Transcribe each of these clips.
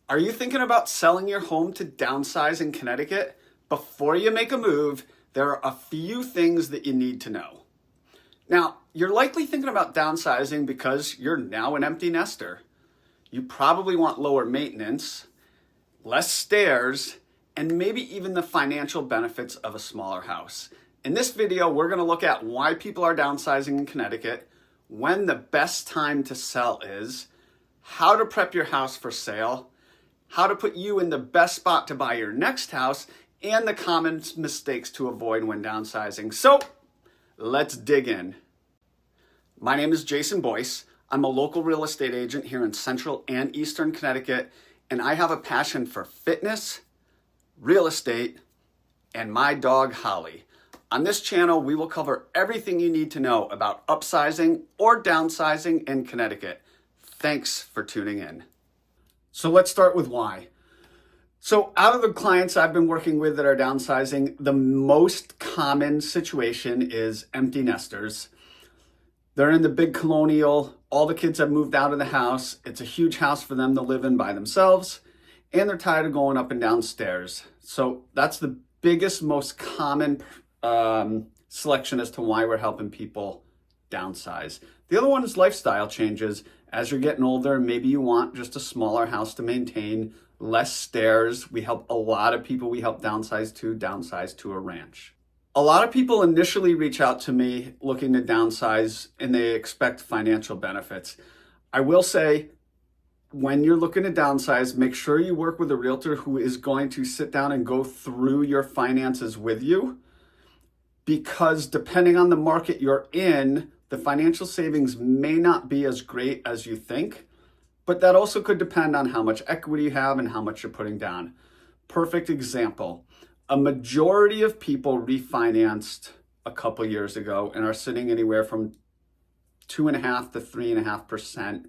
Are you thinking about selling your home to downsize in Connecticut? Before you make a move, there are a few things that you need to know. Now, you're likely thinking about downsizing because you're now an empty nester. You probably want lower maintenance, less stairs, and maybe even the financial benefits of a smaller house. In this video, we're going to look at why people are downsizing in Connecticut, when the best time to sell is, how to prep your house for sale, how to put you in the best spot to buy your next house, and the common mistakes to avoid when downsizing. So, let's dig in. My name is Jason Boice. I'm a local real estate agent here in Central and Eastern Connecticut, and I have a passion for fitness, real estate, and my dog Holly. On this channel, we will cover everything you need to know about upsizing or downsizing in Connecticut. Thanks for tuning in. So let's start with why. So out of the clients I've been working with that are downsizing, the most common situation is empty nesters. They're in the big colonial, all the kids have moved out of the house, it's a huge house for them to live in by themselves, and they're tired of going up and down stairs. So that's the biggest, most common selection as to why we're helping people downsize. The other one is lifestyle changes. As you're getting older, maybe you want just a smaller house to maintain, less stairs. We help a lot of people we help downsize to a ranch. A lot of people initially reach out to me looking to downsize and they expect financial benefits. I will say, when you're looking to downsize, make sure you work with a realtor who is going to sit down and go through your finances with you, because depending on the market you're in, the financial savings may not be as great as you think, but that also could depend on how much equity you have and how much you're putting down. Perfect example. A majority of people refinanced a couple years ago and are sitting anywhere from 2.5% to 3.5%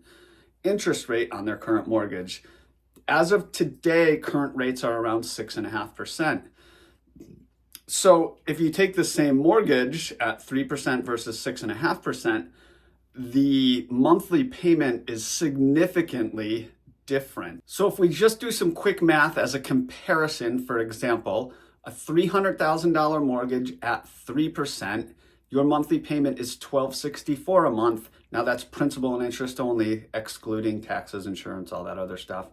interest rate on their current mortgage. As of today, current rates are around 6.5%. So if you take the same mortgage at 3% versus 6.5%, the monthly payment is significantly different. So if we just do some quick math as a comparison, for example, a $300,000 mortgage at 3%, your monthly payment is $1,264 a month. Now that's principal and interest only, excluding taxes, insurance, all that other stuff.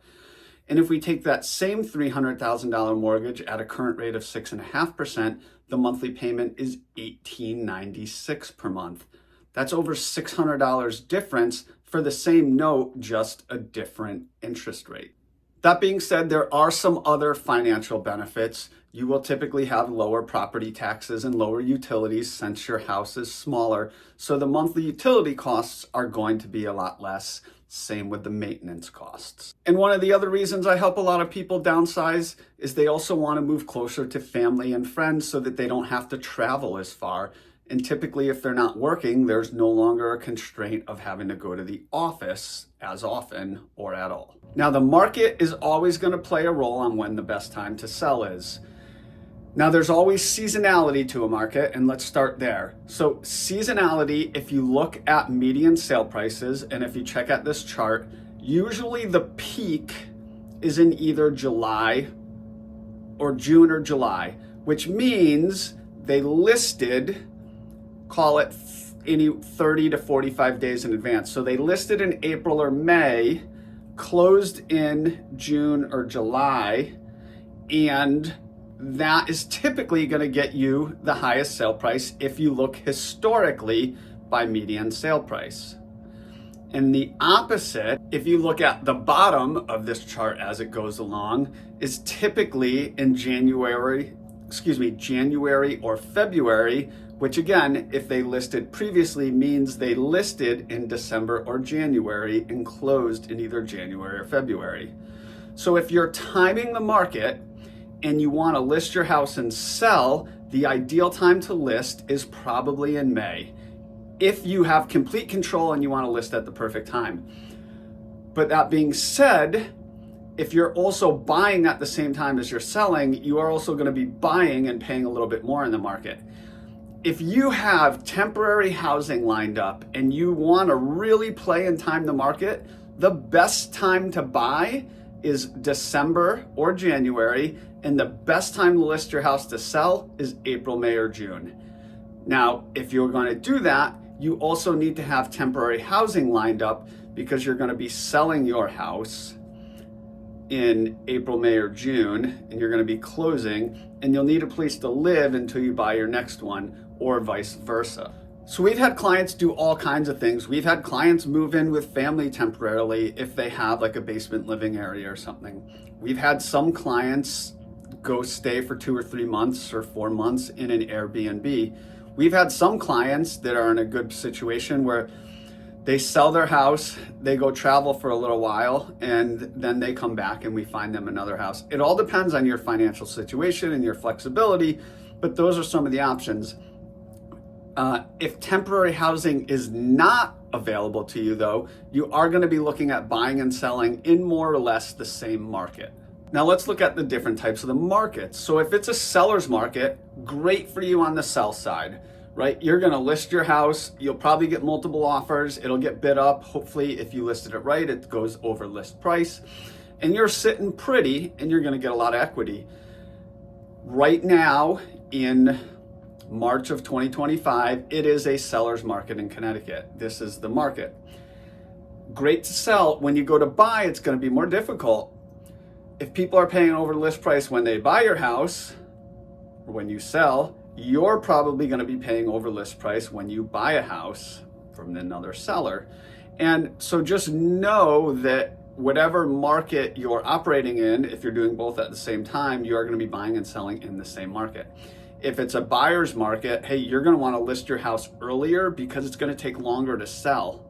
And if we take that same $300,000 mortgage at a current rate of 6.5%, the monthly payment is $1,896 per month. That's over $600 difference for the same note, just a different interest rate. That being said, there are some other financial benefits. You will typically have lower property taxes and lower utilities since your house is smaller. So the monthly utility costs are going to be a lot less. Same with the maintenance costs. And one of the other reasons I help a lot of people downsize is they also want to move closer to family and friends so that they don't have to travel as far. And typically, if they're not working, there's no longer a constraint of having to go to the office as often or at all. Now, the market is always going to play a role on when the best time to sell is. Now, there's always seasonality to a market, and let's start there. So seasonality, if you look at median sale prices, and if you check out this chart, usually the peak is in either July or June or July, which means they listed, call it any 30 to 45 days in advance. So they listed in April or May, closed in June or July, and that is typically going to get you the highest sale price if you look historically by median sale price. And the opposite, if you look at the bottom of this chart as it goes along, is typically in January or February, which again, if they listed previously, means they listed in December or January and closed in either January or February. So if you're timing the market and you want to list your house and sell, the ideal time to list is probably in May, if you have complete control and you want to list at the perfect time. But that being said, if you're also buying at the same time as you're selling, you are also going to be buying and paying a little bit more in the market. If you have temporary housing lined up and you want to really play and time the market, the best time to buy is December or January, and the best time to list your house to sell is April, May, or June. Now, if you're going to do that, you also need to have temporary housing lined up because you're going to be selling your house in April, May, or June, and you're going to be closing, and you'll need a place to live until you buy your next one, or vice versa. So we've had clients do all kinds of things. We've had clients move in with family temporarily if they have like a basement living area or something. We've had some clients go stay for 2 or 3 months or 4 months in an Airbnb. We've had some clients that are in a good situation where they sell their house, they go travel for a little while, and then they come back and we find them another house. It all depends on your financial situation and your flexibility, but those are some of the options. If temporary housing is not available to you though, you are going to be looking at buying and selling in more or less the same market. Now let's look at the different types of the markets. So if it's a seller's market, great for you on the sell side, right? You're going to list your house. You'll probably get multiple offers. It'll get bid up. Hopefully, if you listed it right, it goes over list price. And you're sitting pretty and you're going to get a lot of equity. Right now in March of 2025, it is a seller's market in Connecticut. This is the market. Great to sell. When you go to buy, it's going to be more difficult. If people are paying over list price when they buy your house, or when you sell, you're probably going to be paying over list price when you buy a house from another seller. And so just know that whatever market you're operating in, if you're doing both at the same time, you are going to be buying and selling in the same market. If it's a buyer's market, hey, you're going to want to list your house earlier because it's going to take longer to sell.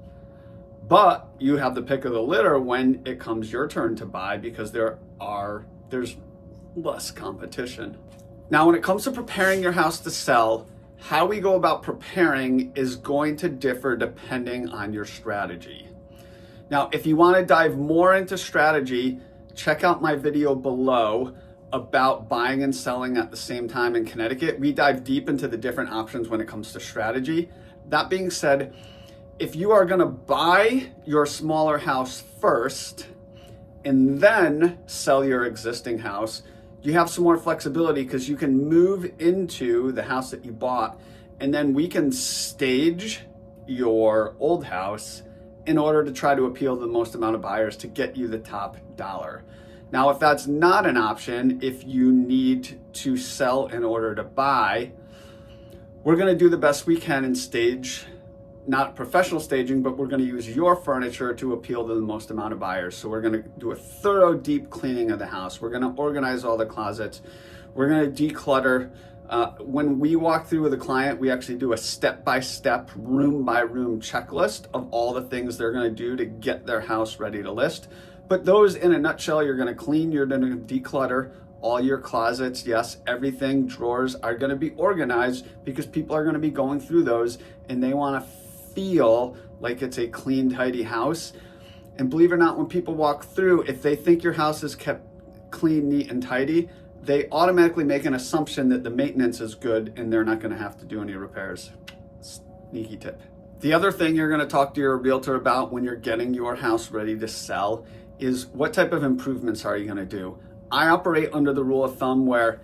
But you have the pick of the litter when it comes your turn to buy because there's less competition. Now, when it comes to preparing your house to sell, how we go about preparing is going to differ depending on your strategy. Now, if you want to dive more into strategy, check out my video below about buying and selling at the same time in Connecticut. We dive deep into the different options when it comes to strategy. That being said, if you are going to buy your smaller house first and then sell your existing house, you have some more flexibility because you can move into the house that you bought, and then we can stage your old house in order to try to appeal to the most amount of buyers to get you the top dollar. Now, if that's not an option, if you need to sell in order to buy, we're going to do the best we can and stage, not professional staging, but we're going to use your furniture to appeal to the most amount of buyers. So we're going to do a thorough deep cleaning of the house. We're going to organize all the closets. We're going to declutter. When we walk through with a client, we actually do a step-by-step, room-by-room checklist of all the things they're going to do to get their house ready to list. But those, in a nutshell, you're going to clean, you're going to declutter all your closets. Yes, everything, drawers are going to be organized because people are going to be going through those and they want to feel like it's a clean, tidy house. And believe it or not, when people walk through, if they think your house is kept clean, neat, and tidy, they automatically make an assumption that the maintenance is good and they're not going to have to do any repairs. Sneaky tip. The other thing you're going to talk to your realtor about when you're getting your house ready to sell is what type of improvements are you going to do? I operate under the rule of thumb where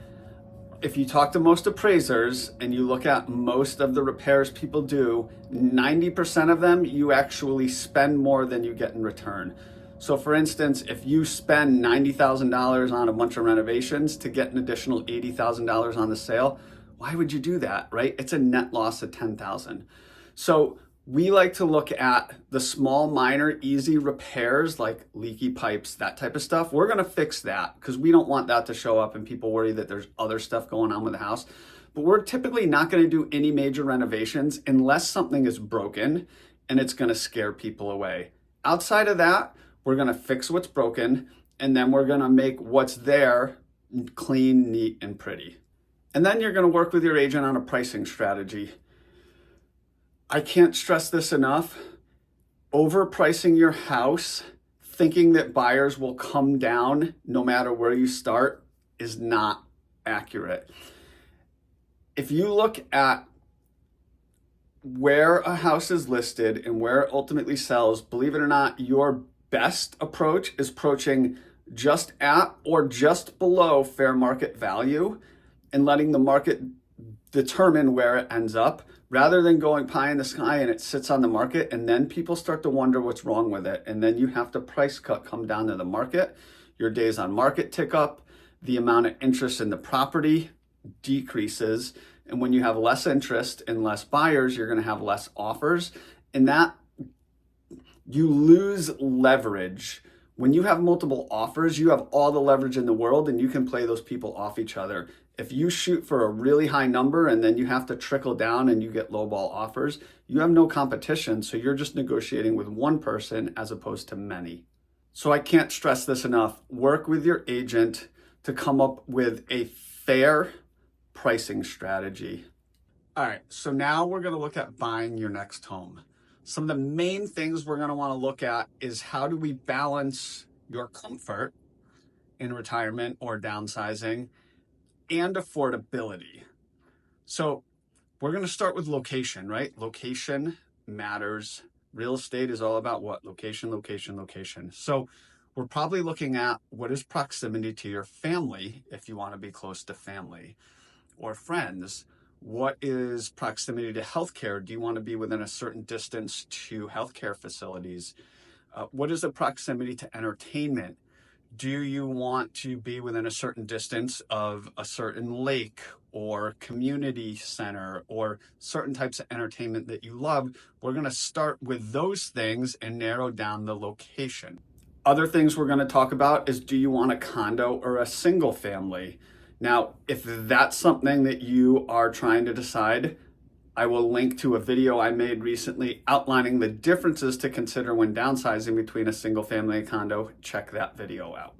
if you talk to most appraisers and you look at most of the repairs people do, 90% of them you actually spend more than you get in return. So for instance, if you spend $90,000 on a bunch of renovations to get an additional $80,000 on the sale, why would you do that, right? It's a net loss of $10,000. So we like to look at the small, minor, easy repairs like leaky pipes, that type of stuff. We're going to fix that because we don't want that to show up and people worry that there's other stuff going on with the house. But we're typically not going to do any major renovations unless something is broken and it's going to scare people away. Outside of that, we're going to fix what's broken and then we're going to make what's there clean, neat, and pretty. And then you're going to work with your agent on a pricing strategy. I can't stress this enough. Overpricing your house, thinking that buyers will come down no matter where you start, is not accurate. If you look at where a house is listed and where it ultimately sells, believe it or not, your best approach is approaching just at or just below fair market value and letting the market determine where it ends up, rather than going pie in the sky and it sits on the market and then people start to wonder what's wrong with it. And then you have to price cut, come down to the market. Your days on market tick up. The amount of interest in the property decreases. And when you have less interest and less buyers, you're going to have less offers. And that you lose leverage. When you have multiple offers, you have all the leverage in the world and you can play those people off each other. If you shoot for a really high number and then you have to trickle down and you get lowball offers, you have no competition. So you're just negotiating with one person as opposed to many. So I can't stress this enough. Work with your agent to come up with a fair pricing strategy. All right, so now we're going to look at buying your next home. Some of the main things we're going to want to look at is how do we balance your comfort in retirement or downsizing and affordability. So we're going to start with location, right? Location matters. Real estate is all about what? Location, location, location. So we're probably looking at what is proximity to your family if you want to be close to family or friends. What is proximity to healthcare? Do you want to be within a certain distance to healthcare facilities? What is the proximity to entertainment? Do you want to be within a certain distance of a certain lake or community center or certain types of entertainment that you love? We're going to start with those things and narrow down the location. Other things we're going to talk about is, do you want a condo or a single family? Now, if that's something that you are trying to decide, I will link to a video I made recently outlining the differences to consider when downsizing between a single family and condo. Check that video out.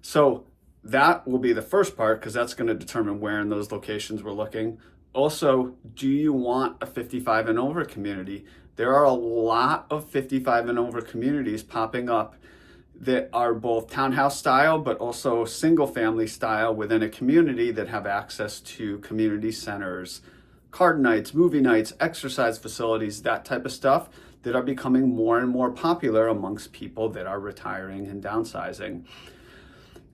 So that will be the first part because that's going to determine where in those locations we're looking. Also, do you want a 55 and over community? There are a lot of 55 and over communities popping up that are both townhouse style, but also single family style within a community that have access to community centers, card nights, movie nights, exercise facilities, that type of stuff that are becoming more and more popular amongst people that are retiring and downsizing.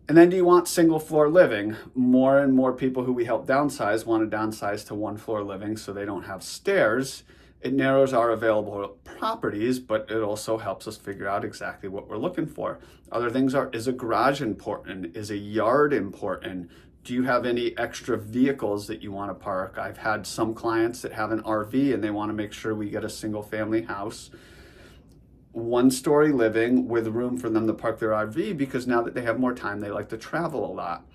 And then do you want single floor living? More and more people who we help downsize want to downsize to one floor living so they don't have stairs. It narrows our available properties, but it also helps us figure out exactly what we're looking for. Other things are, is a garage important? Is a yard important? Do you have any extra vehicles that you want to park? I've had some clients that have an RV and they want to make sure we get a single family house, one-story living with room for them to park their RV because now that they have more time, they like to travel a lot.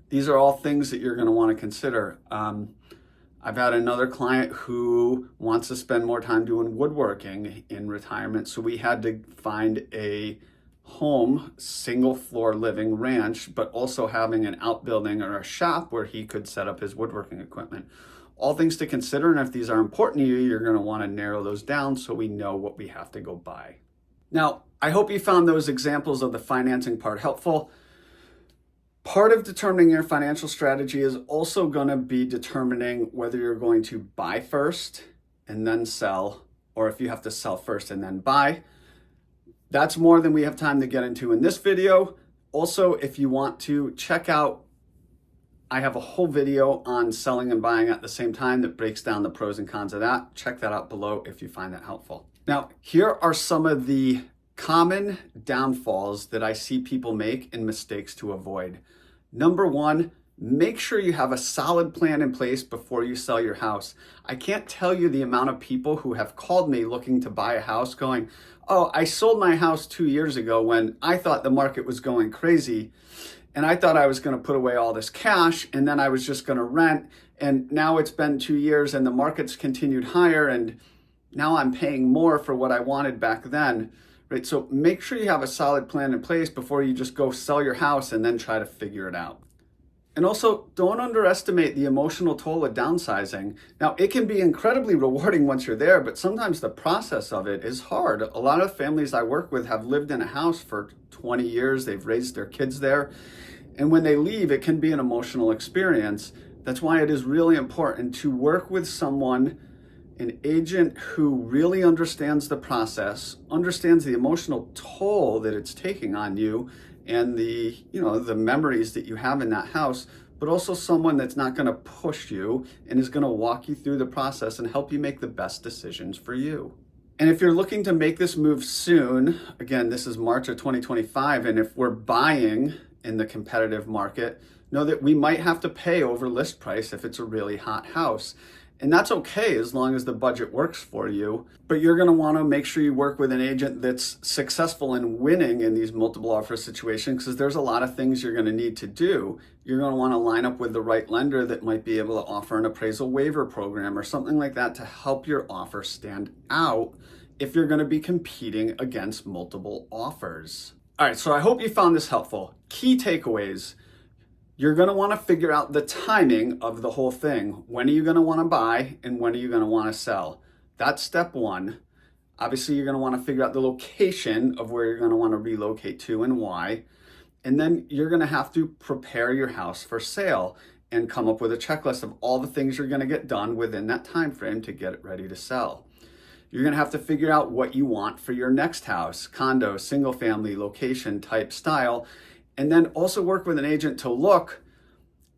These are all things that you're going to want to consider. I've had another client who wants to spend more time doing woodworking in retirement, so we had to find a home, single floor living ranch, but also having an outbuilding or a shop where he could set up his woodworking equipment. All things to consider, and if these are important to you, you're going to want to narrow those down so we know what we have to go buy. Now, I hope you found those examples of the financing part helpful. Part of determining your financial strategy is also going to be determining whether you're going to buy first and then sell, or if you have to sell first and then buy. That's more than we have time to get into in this video. Also, if you want to check out, I have a whole video on selling and buying at the same time that breaks down the pros and cons of that. Check that out below if you find that helpful. Now, here are some of the common downfalls that I see people make and mistakes to avoid. Number one, make sure you have a solid plan in place before you sell your house. I can't tell you the amount of people who have called me looking to buy a house going, oh, I sold my house 2 years ago when I thought the market was going crazy and I thought I was going to put away all this cash and then I was just going to rent, and now it's been 2 years and the market's continued higher and now I'm paying more for what I wanted back then. Right, so make sure you have a solid plan in place before you just go sell your house and then try to figure it out. And also, don't underestimate the emotional toll of downsizing. Now, it can be incredibly rewarding once you're there, but sometimes the process of it is hard. A lot of families I work with have lived in a house for 20 years. They've raised their kids there. And when they leave, it can be an emotional experience. That's why it is really important to work with someone, an agent who really understands the process, understands the emotional toll that it's taking on you, and the memories that you have in that house, but also someone that's not going to push you and is going to walk you through the process and help you make the best decisions for you. And if you're looking to make this move soon, again, this is March of 2025, and if we're buying in the competitive market, know that we might have to pay over list price if it's a really hot house. And that's okay as long as the budget works for you. But you're going to want to make sure you work with an agent that's successful in winning in these multiple offer situations, because there's a lot of things you're going to need to do. You're going to want to line up with the right lender that might be able to offer an appraisal waiver program or something like that to help your offer stand out if you're going to be competing against multiple offers. All right, so I hope you found this helpful. Key takeaways. You're going to want to figure out the timing of the whole thing. When are you going to want to buy and when are you going to want to sell? That's step one. Obviously, you're going to want to figure out the location of where you're going to want to relocate to and why. And then you're going to have to prepare your house for sale and come up with a checklist of all the things you're going to get done within that time frame to get it ready to sell. You're going to have to figure out what you want for your next house, condo, single family, location, type, style. And then also work with an agent to look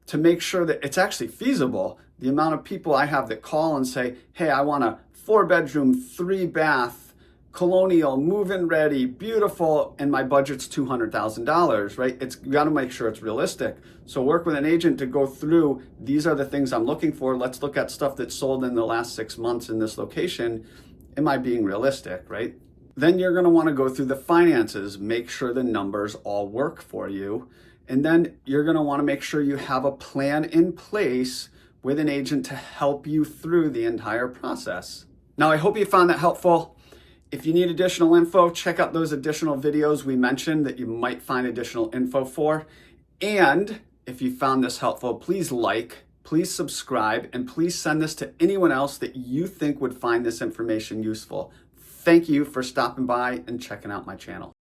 to make sure that it's actually feasible. The amount of people I have that call and say, hey, I want a 4-bedroom, 3-bath, colonial, move-in ready, beautiful, and my budget's $200,000, right? You got to make sure it's realistic. So work with an agent to go through, these are the things I'm looking for. Let's look at stuff that's sold in the last 6 months in this location. Am I being realistic, right? Then you're going to want to go through the finances, make sure the numbers all work for you. And then you're going to want to make sure you have a plan in place with an agent to help you through the entire process. Now, I hope you found that helpful. If you need additional info, check out those additional videos we mentioned that you might find additional info for. And if you found this helpful, please like, please subscribe, and please send this to anyone else that you think would find this information useful. Thank you for stopping by and checking out my channel.